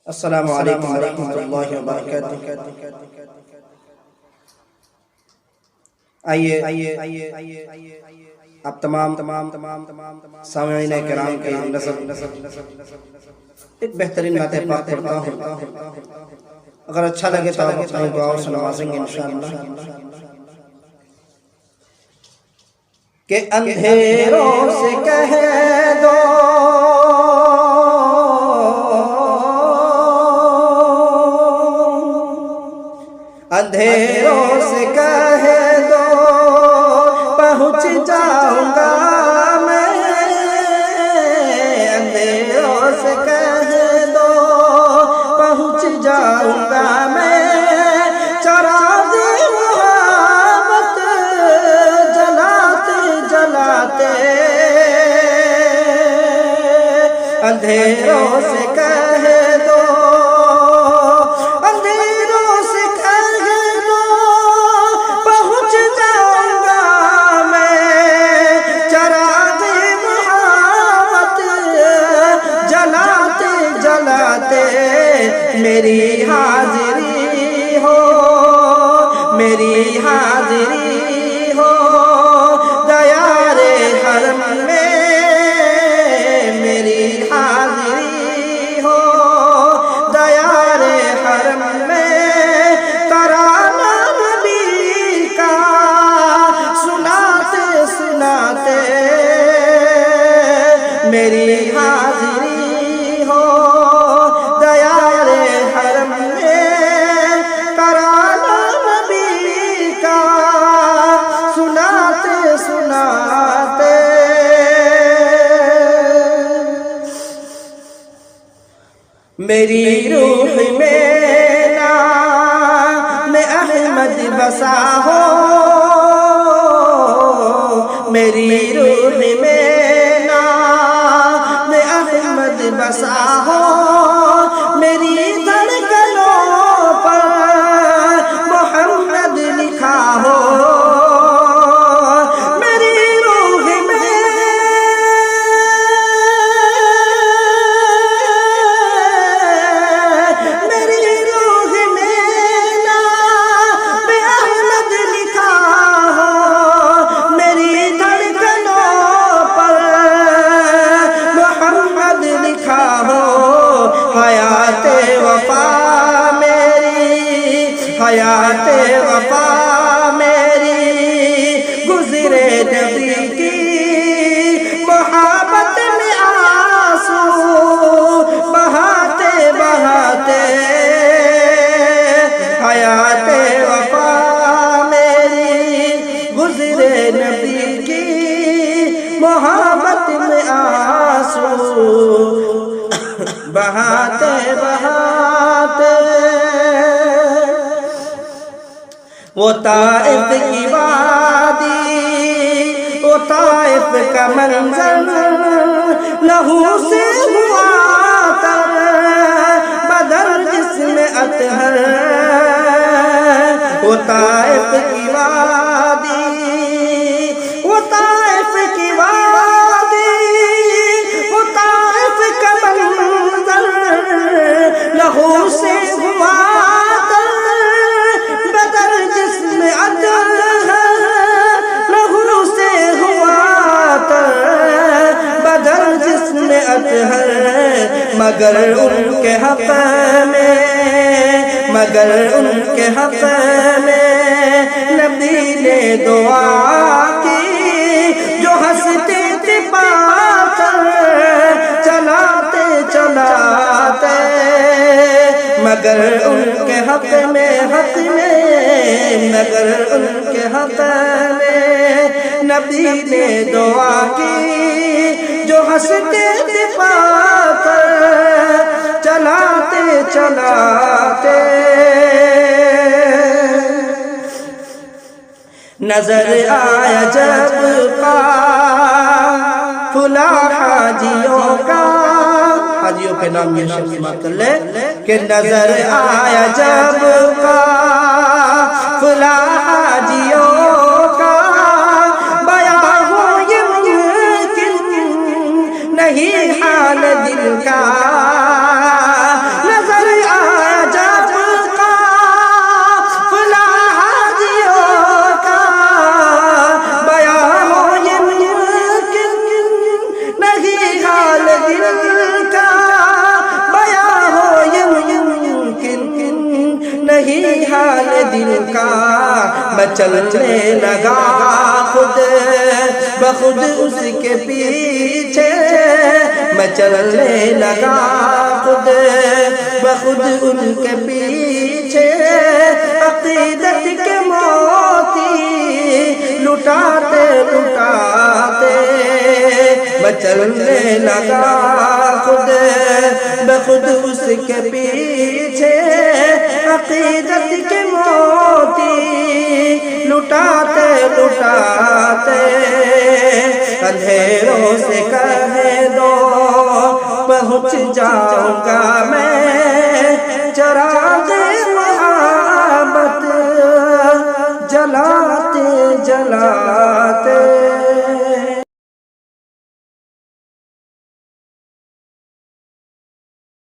السلام علیکم ورحمۃ اللہ وبرکاتہ۔ آئیے آپ تمام سامعین کرام کے نظر ایک بہترین بات پاک پڑھتا ہوں، اگر اچھا لگے تو آپ اپنی دعاؤں سے نوازیں گے انشاءاللہ۔ کہ اندھیروں سے کہہ دو اندھیروں سے کہہ دو پہنچ جاؤں گا میں، اندھیروں سے کہہ دو پہنچ جاؤں گا میں، چراغ محبت جلاتے جلاتے اندھیروں سے کہہ دو میری حاضری ہو، میری حاضری ہو دیار حرم میں، میری حاضری ہو دیار حرم میں، ترانہ نبی کا سناتے سناتے میری حاضری ہو دیار حرم میں، ترانہ نبی کا سناتے سناتے میری روح میں نام احمد بسا ہو، میری روح میں نام احمد بسا ہو، میری دھڑکنوں پر محمد لکھا ہو، میری روح میں نام احمد لکھا ہو، میری دھڑکنوں پر محمد لکھا ہو، حیات وفا میری، حیات وفا میری گزرے نبی کی محبت میں آنسو بہاتے بہاتے، حیات وفا میری گزرے نبی کی محبت میں آنسو بہاتے بہاتے، وہ طائف کی وادی، وہ طائف کا منظر لہو سے ہوا تر، بدر جسم اطہر، وہ طائف کی وادی، وہ طائف کی وادی، وہ طائف کا منظر لہو سے ہوا تر، بدر جسم اطہر، لہو سے ہوا تر، بدر جسم اطہر، مگر ان کے حق میں، مگر ان کے حق میں نبی نے دعا کی، جو ہنستے تھے پاتر چلاتے چلاتے، مگر ان کے حق میں، حق میں، مگر ان کے حق میں نبی نے دعا کی، جو ہنستے تھے پاتر چلاتے چلاتے، نظر آیا جب قافلہ حاجیوں کا، حاجیوں کے نام یہ شخص مات کر لے، کہ نظر آیا جب قافلہ حاجیوں کا، بیان ہو یہ ممکن نہیں حال دل کا، نظر وہی حال دل کا میں چلنے لگا خود بخود اس کے پیچھے میں چلنے لگا خود بخود ان کے پیچھے عقیدت کے موتی لٹاتے لٹاتے میں چلنے لگا خود بخود اس کے پیچھے عقیدت کے موتی لٹاتے لٹاتے اندھیروں سے کہہ دو پہنچ جاؤں گا میں چراغ محبت جلاتے جلاتے